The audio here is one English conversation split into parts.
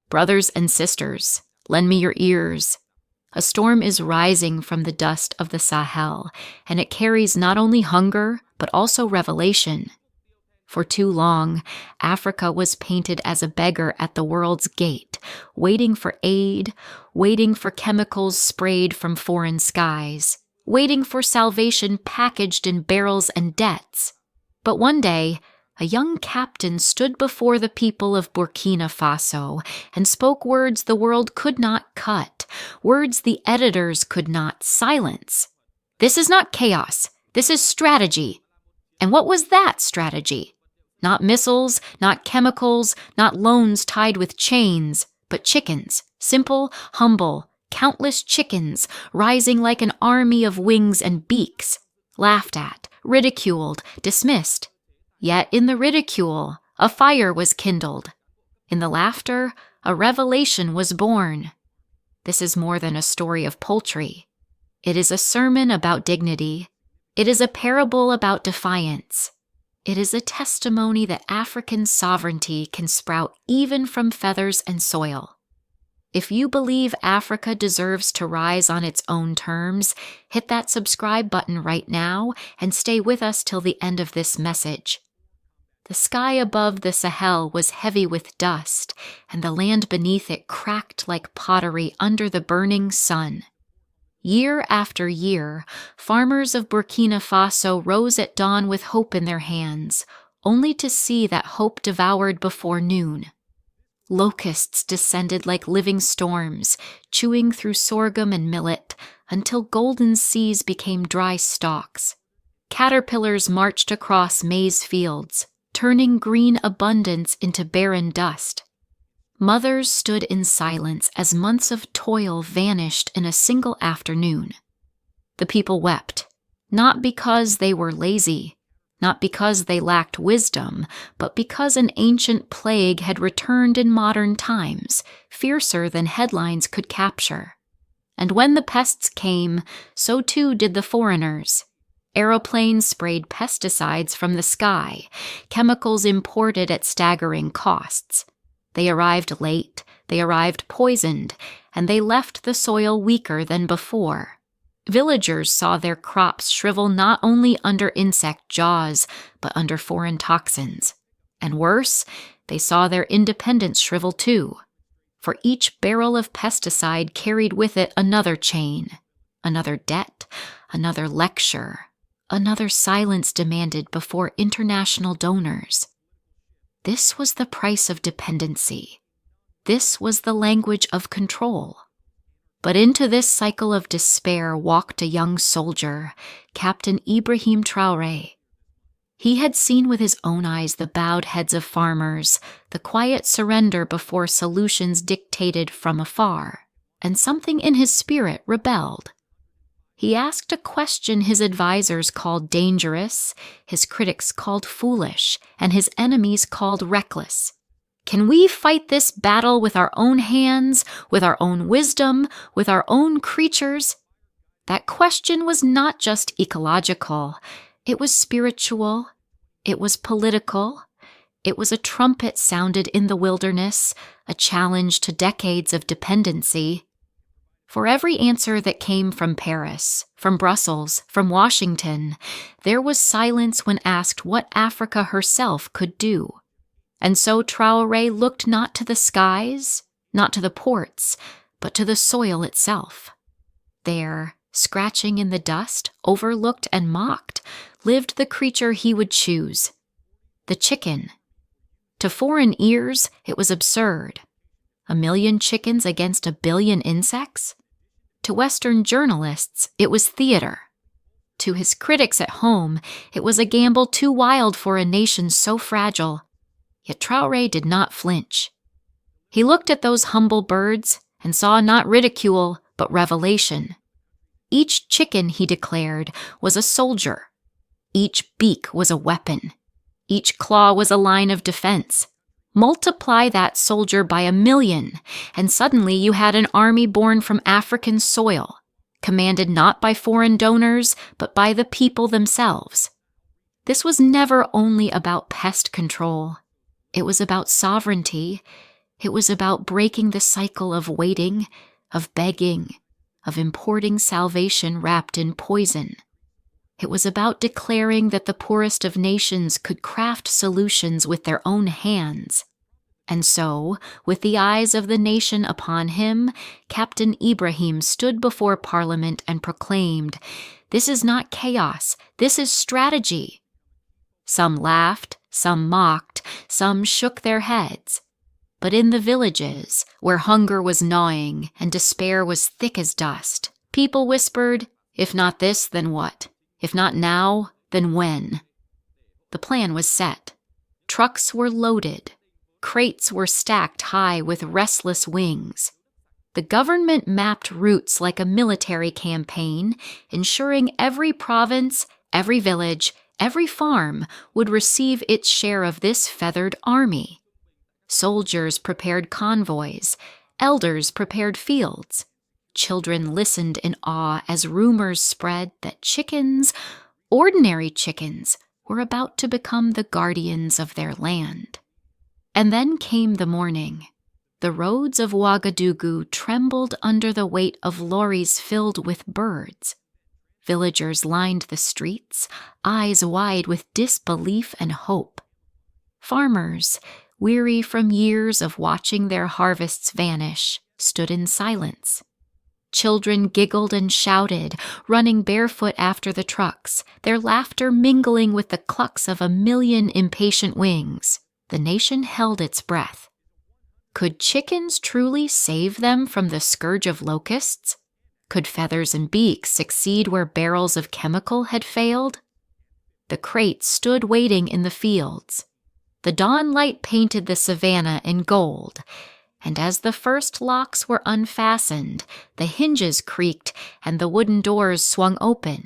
Brothers and sisters, lend me your ears. A storm is rising from the dust of the Sahel, and it carries not only hunger, but also revelation. For too long, Africa was painted as a beggar at the world's gate, waiting for aid, waiting for chemicals sprayed from foreign skies, waiting for salvation packaged in barrels and debts. But one day, a young captain stood before the people of Burkina Faso and spoke words the world could not cut, words the editors could not silence. This is not chaos. This is strategy. And what was that strategy? Not missiles, not chemicals, not loans tied with chains, but chickens, simple, humble, countless chickens, rising like an army of wings and beaks, laughed at, ridiculed, dismissed. Yet in the ridicule, a fire was kindled. In the laughter, a revelation was born. This is more than a story of poultry. It is a sermon about dignity. It is a parable about defiance. It is a testimony that African sovereignty can sprout even from feathers and soil. If you believe Africa deserves to rise on its own terms, hit that subscribe button right now and stay with us till the end of this message. The sky above the Sahel was heavy with dust, and the land beneath it cracked like pottery under the burning sun. Year after year, farmers of Burkina Faso rose at dawn with hope in their hands, only to see that hope devoured before noon. Locusts descended like living storms, chewing through sorghum and millet, until golden seas became dry stalks. Caterpillars marched across maize fields, turning green abundance into barren dust. Mothers stood in silence as months of toil vanished in a single afternoon. The people wept, not because they were lazy, not because they lacked wisdom, but because an ancient plague had returned in modern times, fiercer than headlines could capture. And when the pests came, so too did the foreigners. Aeroplanes sprayed pesticides from the sky, chemicals imported at staggering costs. They arrived late, they arrived poisoned, and they left the soil weaker than before. Villagers saw their crops shrivel not only under insect jaws, but under foreign toxins. And worse, they saw their independence shrivel too. For each barrel of pesticide carried with it another chain, another debt, another lecture, another silence demanded before international donors. This was the price of dependency. This was the language of control. But into this cycle of despair walked a young soldier, Captain Ibrahim Traore. He had seen with his own eyes the bowed heads of farmers, the quiet surrender before solutions dictated from afar, and something in his spirit rebelled. He asked a question his advisors called dangerous, his critics called foolish, and his enemies called reckless. Can we fight this battle with our own hands, with our own wisdom, with our own creatures? That question was not just ecological. It was spiritual. It was political. It was a trumpet sounded in the wilderness, a challenge to decades of dependency. For every answer that came from Paris, from Brussels, from Washington, there was silence when asked what Africa herself could do. And so Traoré looked not to the skies, not to the ports, but to the soil itself. There, scratching in the dust, overlooked and mocked, lived the creature he would choose, the chicken. To foreign ears, it was absurd. 1 million chickens against 1 billion insects? To Western journalists, it was theater. To his critics at home, it was a gamble too wild for a nation so fragile. Yet Traoré did not flinch. He looked at those humble birds and saw not ridicule, but revelation. Each chicken, he declared, was a soldier. Each beak was a weapon. Each claw was a line of defense. Multiply that soldier by 1 million, and suddenly you had an army born from African soil, commanded not by foreign donors, but by the people themselves. This was never only about pest control. It was about sovereignty. It was about breaking the cycle of waiting, of begging, of importing salvation wrapped in poison. It was about declaring that the poorest of nations could craft solutions with their own hands. And so, with the eyes of the nation upon him, Captain Ibrahim stood before Parliament and proclaimed, "This is not chaos, this is strategy." Some laughed, some mocked, some shook their heads. But in the villages, where hunger was gnawing and despair was thick as dust, people whispered, "If not this, then what? If not now, then when?" The plan was set. Trucks were loaded. Crates were stacked high with restless wings. The government mapped routes like a military campaign, ensuring every province, every village, every farm would receive its share of this feathered army. Soldiers prepared convoys. Elders prepared fields. Children listened in awe as rumors spread that chickens, ordinary chickens, were about to become the guardians of their land. And then came the morning. The roads of Ouagadougou trembled under the weight of lorries filled with birds. Villagers lined the streets, eyes wide with disbelief and hope. Farmers, weary from years of watching their harvests vanish, stood in silence. Children giggled and shouted, running barefoot after the trucks, their laughter mingling with the clucks of a million impatient wings. The nation held its breath. Could chickens truly save them from the scourge of locusts? Could feathers and beaks succeed where barrels of chemical had failed? The crates stood waiting in the fields. The dawn light painted the savannah in gold, and as the first locks were unfastened, the hinges creaked and the wooden doors swung open.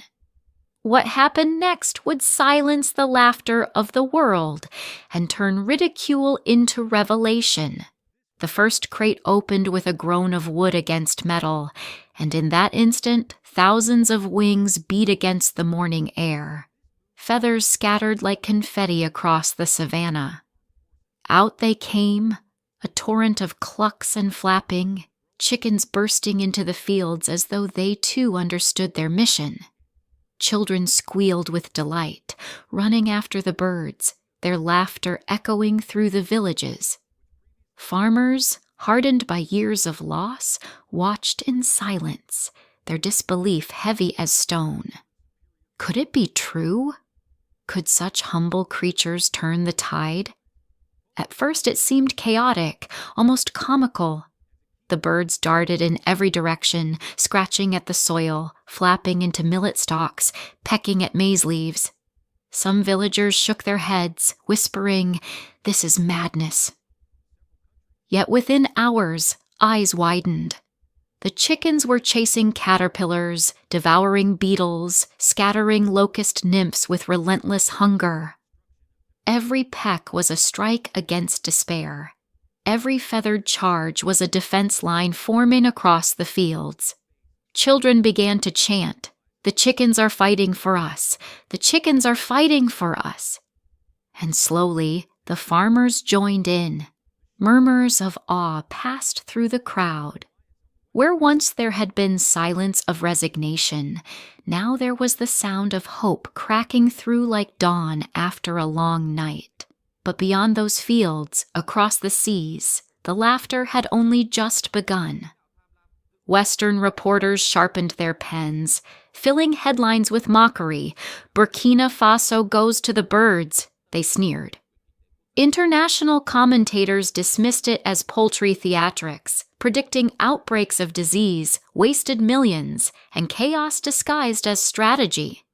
What happened next would silence the laughter of the world and turn ridicule into revelation. The first crate opened with a groan of wood against metal, and in that instant thousands of wings beat against the morning air. Feathers scattered like confetti across the savannah. Out they came, a torrent of clucks and flapping, chickens bursting into the fields as though they too understood their mission. Children squealed with delight, running after the birds, their laughter echoing through the villages. Farmers, hardened by years of loss, watched in silence, their disbelief heavy as stone. Could it be true? Could such humble creatures turn the tide? At first it seemed chaotic, almost comical. The birds darted in every direction, scratching at the soil, flapping into millet stalks, pecking at maize leaves. Some villagers shook their heads, whispering, "This is madness." Yet within hours, eyes widened. The chickens were chasing caterpillars, devouring beetles, scattering locust nymphs with relentless hunger. Every peck was a strike against despair. Every feathered charge was a defense line forming across the fields. Children began to chant, "The chickens are fighting for us! The chickens are fighting for us!" And slowly, the farmers joined in. Murmurs of awe passed through the crowd. Where once there had been silence of resignation, now there was the sound of hope cracking through like dawn after a long night. But beyond those fields, across the seas, the laughter had only just begun. Western reporters sharpened their pens, filling headlines with mockery. "Burkina Faso goes to the birds," they sneered. International commentators dismissed it as poultry theatrics, predicting outbreaks of disease, wasted millions, and chaos disguised as strategy.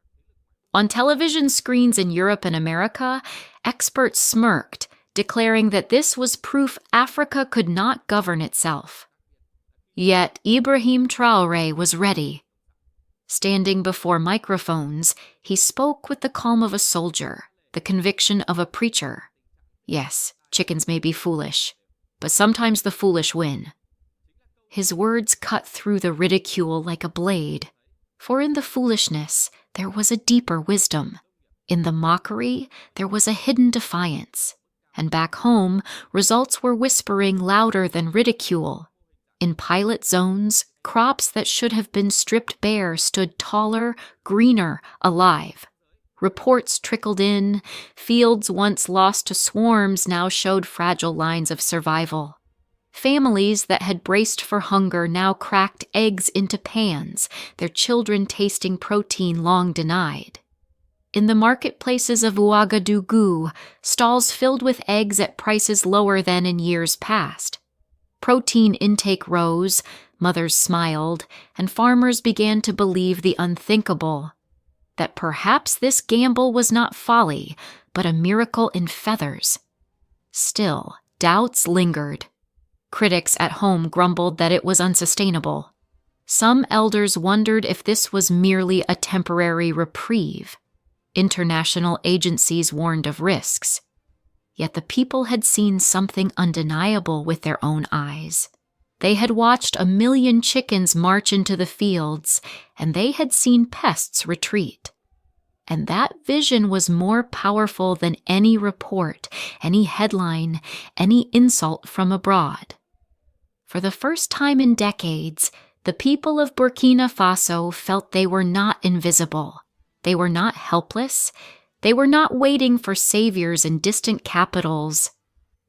On television screens in Europe and America, experts smirked, declaring that this was proof Africa could not govern itself. Yet Ibrahim Traore was ready. Standing before microphones, he spoke with the calm of a soldier, the conviction of a preacher. Yes, chickens may be foolish, but sometimes the foolish win. His words cut through the ridicule like a blade, for in the foolishness there was a deeper wisdom. In the mockery there was a hidden defiance, And back home, results were whispering louder than ridicule. In pilot zones, crops that should have been stripped bare stood taller, greener, alive. Reports trickled in. Fields once lost to swarms now showed fragile lines of survival. Families that had braced for hunger now cracked eggs into pans, their children tasting protein long denied. In the marketplaces of Ouagadougou, stalls filled with eggs at prices lower than in years past. Protein intake rose, mothers smiled, and farmers began to believe the unthinkable, that perhaps this gamble was not folly, but a miracle in feathers. Still, doubts lingered. Critics at home grumbled that it was unsustainable. Some elders wondered if this was merely a temporary reprieve. International agencies warned of risks. Yet the people had seen something undeniable with their own eyes. They had watched 1 million chickens march into the fields, and they had seen pests retreat. And that vision was more powerful than any report, any headline, any insult from abroad. For the first time in decades, the people of Burkina Faso felt they were not invisible. They were not helpless. They were not waiting for saviors in distant capitals.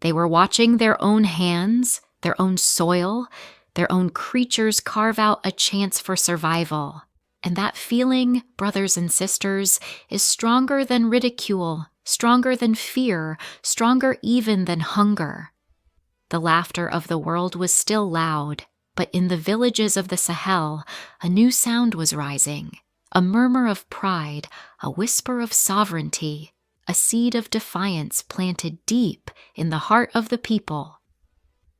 They were watching their own hands, their own soil, their own creatures carve out a chance for survival. And that feeling, brothers and sisters, is stronger than ridicule, stronger than fear, stronger even than hunger. The laughter of the world was still loud, but in the villages of the Sahel, a new sound was rising. A murmur of pride, a whisper of sovereignty, a seed of defiance planted deep in the heart of the people.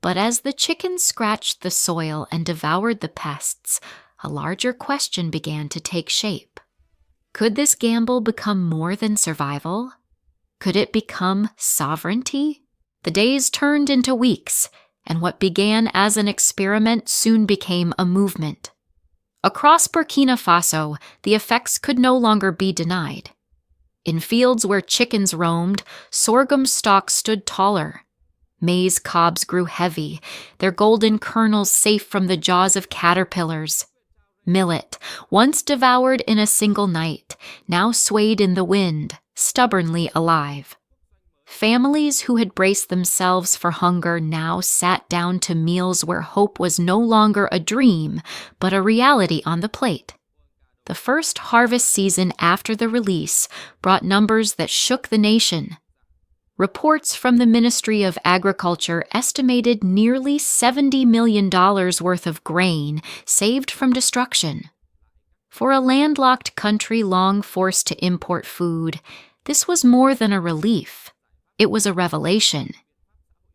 But as the chickens scratched the soil and devoured the pests, a larger question began to take shape. Could this gamble become more than survival? Could it become sovereignty? The days turned into weeks, and what began as an experiment soon became a movement. Across Burkina Faso, the effects could no longer be denied. In fields where chickens roamed, sorghum stalks stood taller. Maize cobs grew heavy, their golden kernels safe from the jaws of caterpillars. Millet, once devoured in a single night, now swayed in the wind, stubbornly alive. Families who had braced themselves for hunger now sat down to meals where hope was no longer a dream, but a reality on the plate. The first harvest season after the release brought numbers that shook the nation. Reports from the Ministry of Agriculture estimated nearly $70 million worth of grain saved from destruction. For a landlocked country long forced to import food, this was more than a relief. It was a revelation.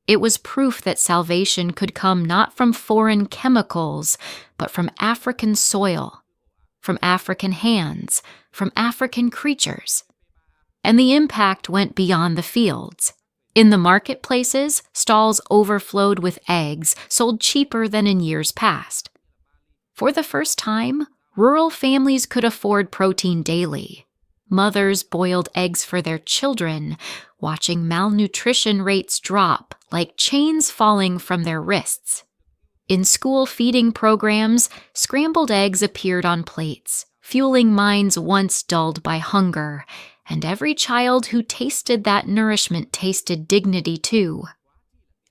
It was proof that salvation could come not from foreign chemicals, but from African soil, from African hands, from African creatures. And the impact went beyond the fields. In the marketplaces, stalls overflowed with eggs sold cheaper than in years past. For the first time, rural families could afford protein daily. Mothers boiled eggs for their children, watching malnutrition rates drop like chains falling from their wrists. In school feeding programs, scrambled eggs appeared on plates, fueling minds once dulled by hunger, and every child who tasted that nourishment tasted dignity too.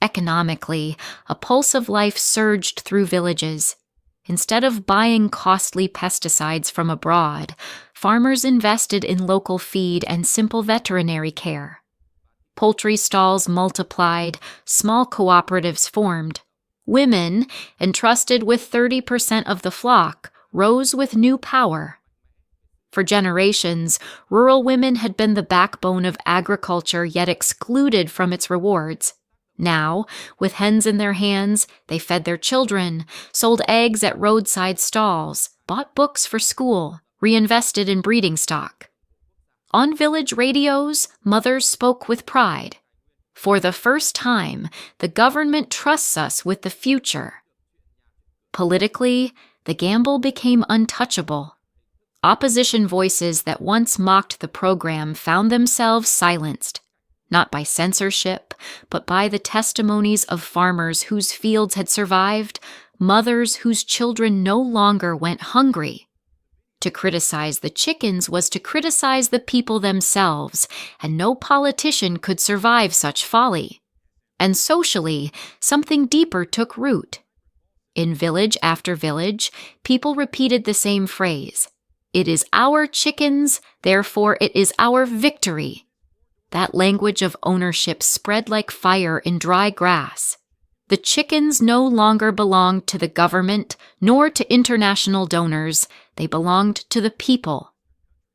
Economically, a pulse of life surged through villages. Instead of buying costly pesticides from abroad, farmers invested in local feed and simple veterinary care. Poultry stalls multiplied, small cooperatives formed. Women, entrusted with 30% of the flock, rose with new power. For generations, rural women had been the backbone of agriculture yet excluded from its rewards. Now, with hens in their hands, they fed their children, sold eggs at roadside stalls, bought books for school, reinvested in breeding stock. On village radios, mothers spoke with pride. For the first time, the government trusts us with the future. Politically, the gamble became untouchable. Opposition voices that once mocked the program found themselves silenced. not by censorship, but by the testimonies of farmers whose fields had survived, mothers whose children no longer went hungry. To criticize the chickens was to criticize the people themselves, and no politician could survive such folly. And socially, something deeper took root. In village after village, people repeated the same phrase: "It is our chickens, therefore it is our victory." That language of ownership spread like fire in dry grass. The chickens no longer belonged to the government nor to international donors. They belonged to the people.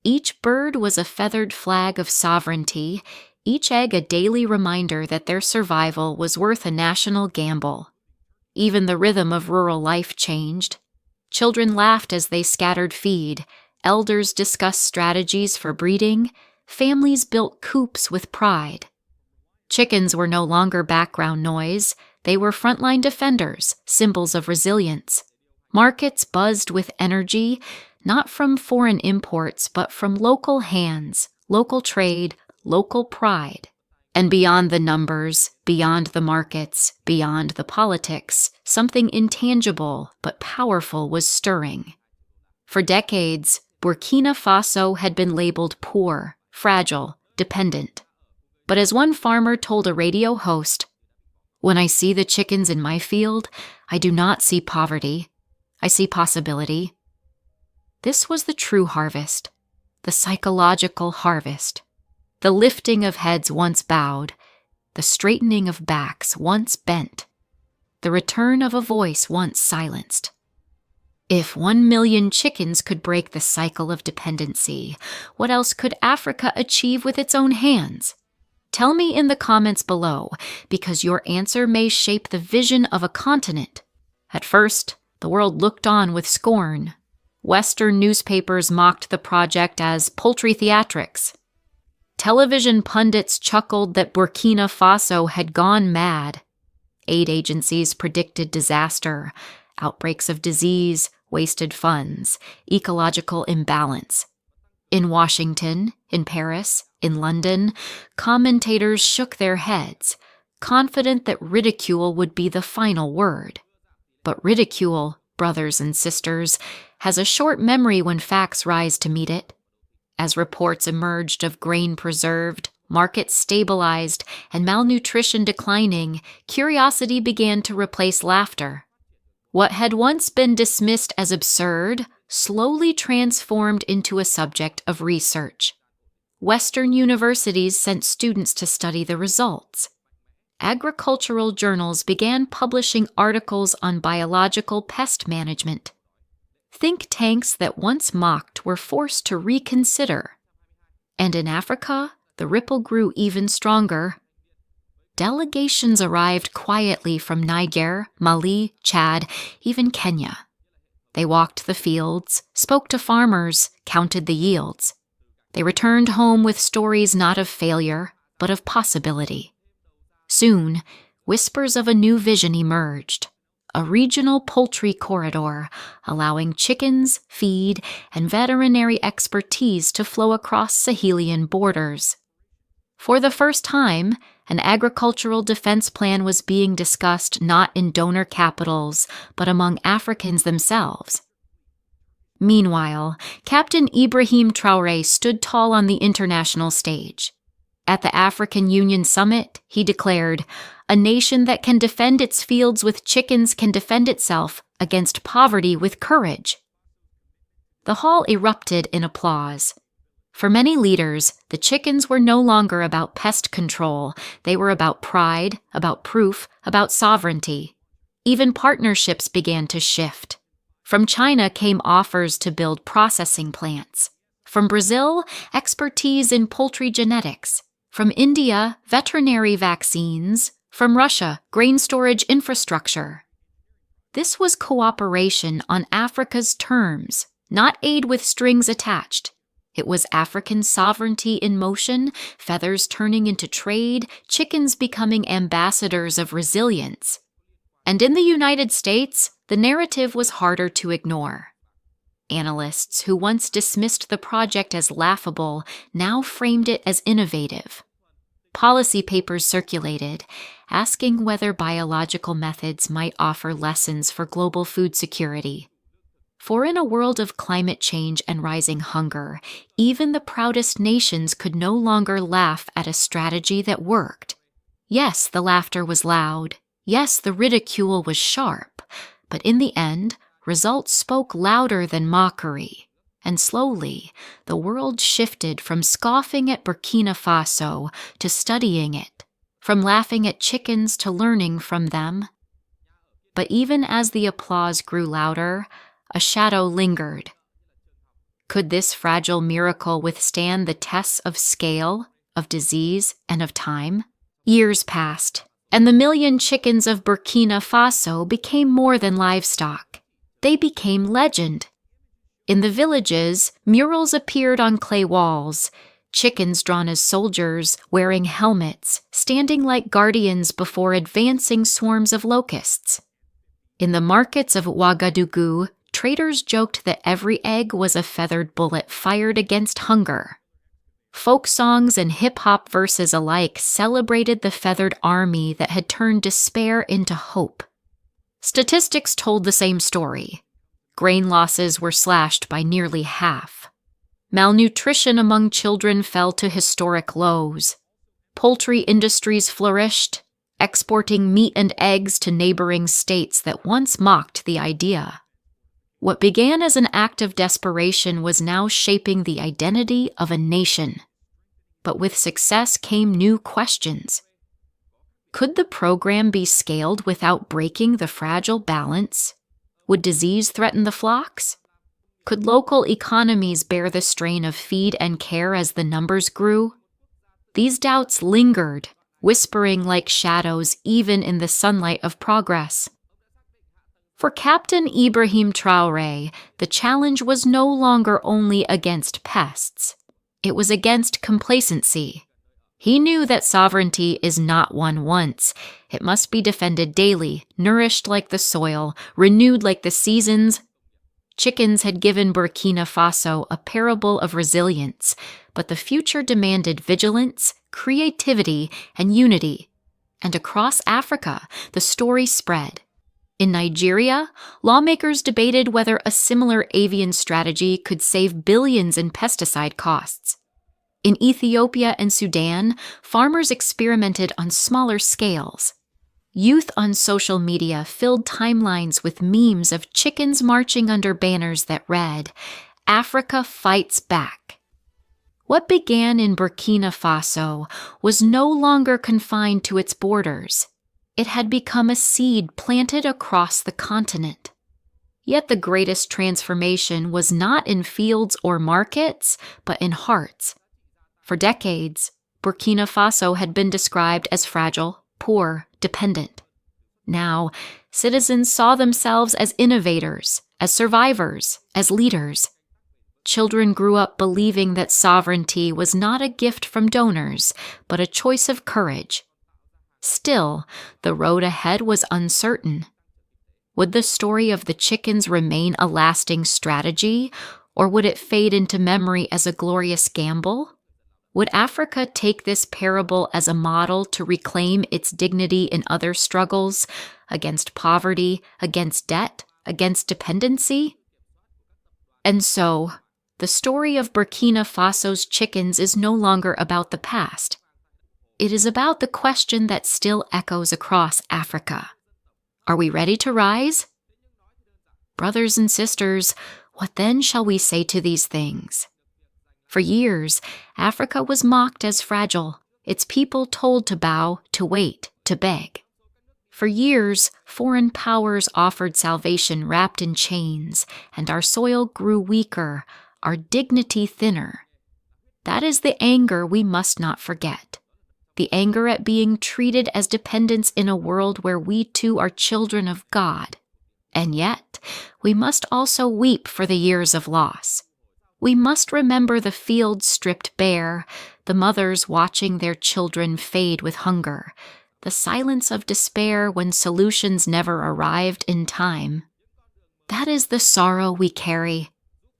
Each bird was a feathered flag of sovereignty, each egg a daily reminder that their survival was worth a national gamble. Even the rhythm of rural life changed. Children laughed as they scattered feed, elders discussed strategies for breeding, families built coops with pride. Chickens were no longer background noise. They were frontline defenders, symbols of resilience. Markets buzzed with energy, not from foreign imports, but from local hands, local trade, local pride. And beyond the numbers, beyond the markets, beyond the politics, something intangible but powerful was stirring. For decades, Burkina Faso had been labeled poor, fragile, dependent. But as one farmer told a radio host, "When I see the chickens in my field, I do not see poverty. I see possibility." This was the true harvest, the psychological harvest, the lifting of heads once bowed, the straightening of backs once bent, the return of a voice once silenced. If 1 million chickens could break the cycle of dependency, what else could Africa achieve with its own hands? Tell me in the comments below, because your answer may shape the vision of a continent. At first, the world looked on with scorn. Western newspapers mocked the project as poultry theatrics. Television pundits chuckled that Burkina Faso had gone mad. Aid agencies predicted disaster, outbreaks of disease, wasted funds, ecological imbalance. In Washington, in Paris, in London, commentators shook their heads, confident that ridicule would be the final word. But ridicule, brothers and sisters, has a short memory when facts rise to meet it. As reports emerged of grain preserved, markets stabilized, and malnutrition declining, curiosity began to replace laughter. What had once been dismissed as absurd slowly transformed into a subject of research. Western universities sent students to study the results. Agricultural journals began publishing articles on biological pest management. Think tanks that once mocked were forced to reconsider. And in Africa, the ripple grew even stronger. Delegations arrived quietly from Niger, Mali, Chad, even Kenya. They walked the fields, spoke to farmers, counted the yields. They returned home with stories not of failure, but of possibility. Soon, whispers of a new vision emerged. A regional poultry corridor, allowing chickens, feed, and veterinary expertise to flow across Sahelian borders. For the first time, an agricultural defense plan was being discussed not in donor capitals, but among Africans themselves. Meanwhile, Captain Ibrahim Traore stood tall on the international stage. At the African Union Summit, he declared, "A nation that can defend its fields with chickens can defend itself against poverty with courage." The hall erupted in applause. For many leaders, the chickens were no longer about pest control. They were about pride, about proof, about sovereignty. Even partnerships began to shift. From China came offers to build processing plants. From Brazil, expertise in poultry genetics. From India, veterinary vaccines. From Russia, grain storage infrastructure. This was cooperation on Africa's terms, not aid with strings attached. It was African sovereignty in motion, feathers turning into trade, chickens becoming ambassadors of resilience. And in the United States, the narrative was harder to ignore. Analysts who once dismissed the project as laughable now framed it as innovative. policy papers circulated, asking whether biological methods might offer lessons for global food security. For in a world of climate change and rising hunger, even the proudest nations could no longer laugh at a strategy that worked. Yes, the laughter was loud. Yes, the ridicule was sharp. But in the end, results spoke louder than mockery. And slowly, the world shifted from scoffing at Burkina Faso to studying it, from laughing at chickens to learning from them. But even as the applause grew louder, a shadow lingered. Could this fragile miracle withstand the tests of scale, of disease, and of time? Years passed, and the million chickens of Burkina Faso became more than livestock. They became legend. In the villages, murals appeared on clay walls, chickens drawn as soldiers, wearing helmets, standing like guardians before advancing swarms of locusts. In the markets of Ouagadougou, traders joked that every egg was a feathered bullet fired against hunger. Folk songs and hip-hop verses alike celebrated the feathered army that had turned despair into hope. Statistics told the same story. Grain losses were slashed by nearly half. Malnutrition among children fell to historic lows. Poultry industries flourished, exporting meat and eggs to neighboring states that once mocked the idea. What began as an act of desperation was now shaping the identity of a nation. But with success came new questions. Could the program be scaled without breaking the fragile balance? Would disease threaten the flocks? Could local economies bear the strain of feed and care as the numbers grew? These doubts lingered, whispering like shadows even in the sunlight of progress. For Captain Ibrahim Traore, the challenge was no longer only against pests. It was against complacency. He knew that sovereignty is not won once. It must be defended daily, nourished like the soil, renewed like the seasons. Chickens had given Burkina Faso a parable of resilience, but the future demanded vigilance, creativity, and unity. And across Africa, the story spread. In Nigeria, lawmakers debated whether a similar avian strategy could save billions in pesticide costs. In Ethiopia and Sudan, farmers experimented on smaller scales. Youth on social media filled timelines with memes of chickens marching under banners that read, "Africa fights back." What began in Burkina Faso was no longer confined to its borders. It had become a seed planted across the continent. Yet the greatest transformation was not in fields or markets, but in hearts. For decades, Burkina Faso had been described as fragile, poor, dependent. Now, citizens saw themselves as innovators, as survivors, as leaders. Children grew up believing that sovereignty was not a gift from donors, but a choice of courage. Still, the road ahead was uncertain. Would the story of the chickens remain a lasting strategy, or would it fade into memory as a glorious gamble? Would Africa take this parable as a model to reclaim its dignity in other struggles, against poverty, against debt, against dependency? And so, the story of Burkina Faso's chickens is no longer about the past. It is about the question that still echoes across Africa. Are we ready to rise? Brothers and sisters, what then shall we say to these things? For years, Africa was mocked as fragile, its people told to bow, to wait, to beg. For years, foreign powers offered salvation wrapped in chains, and our soil grew weaker, our dignity thinner. That is the anger we must not forget. The anger at being treated as dependents in a world where we too are children of God. And yet, we must also weep for the years of loss. We must remember the fields stripped bare, the mothers watching their children fade with hunger, the silence of despair when solutions never arrived in time. That is the sorrow we carry,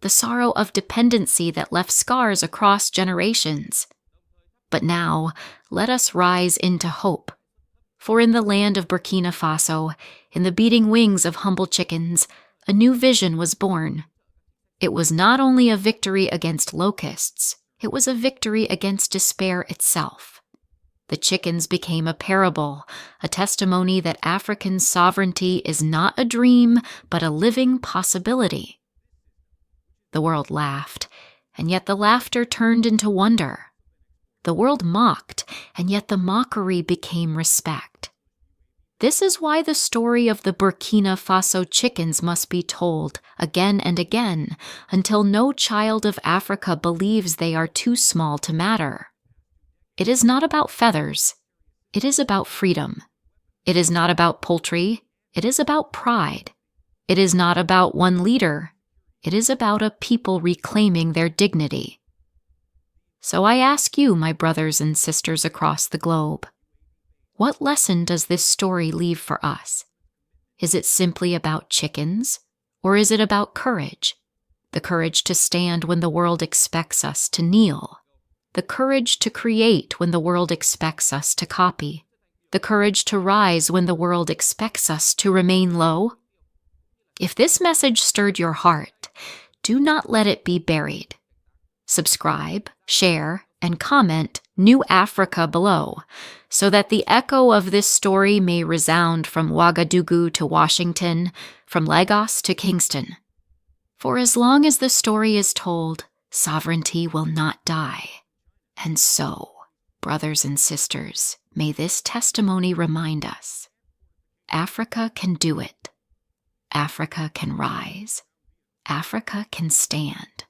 the sorrow of dependency that left scars across generations. But now, let us rise into hope. For in the land of Burkina Faso, in the beating wings of humble chickens, a new vision was born. It was not only a victory against locusts, it was a victory against despair itself. The chickens became a parable, a testimony that African sovereignty is not a dream, but a living possibility. The world laughed, and yet the laughter turned into wonder. The world mocked, and yet the mockery became respect. This is why the story of the Burkina Faso chickens must be told again and again until no child of Africa believes they are too small to matter. It is not about feathers. It is about freedom. It is not about poultry. It is about pride. It is not about one leader. It is about a people reclaiming their dignity. So I ask you, my brothers and sisters across the globe, what lesson does this story leave for us? Is it simply about chickens, or is it about courage? The courage to stand when the world expects us to kneel. The courage to create when the world expects us to copy. The courage to rise when the world expects us to remain low. If this message stirred your heart, do not let it be buried. Subscribe, share, and comment New Africa below, so that the echo of this story may resound from Ouagadougou to Washington, from Lagos to Kingston. For as long as the story is told, sovereignty will not die. And so, brothers and sisters, may this testimony remind us, Africa can do it. Africa can rise. Africa can stand.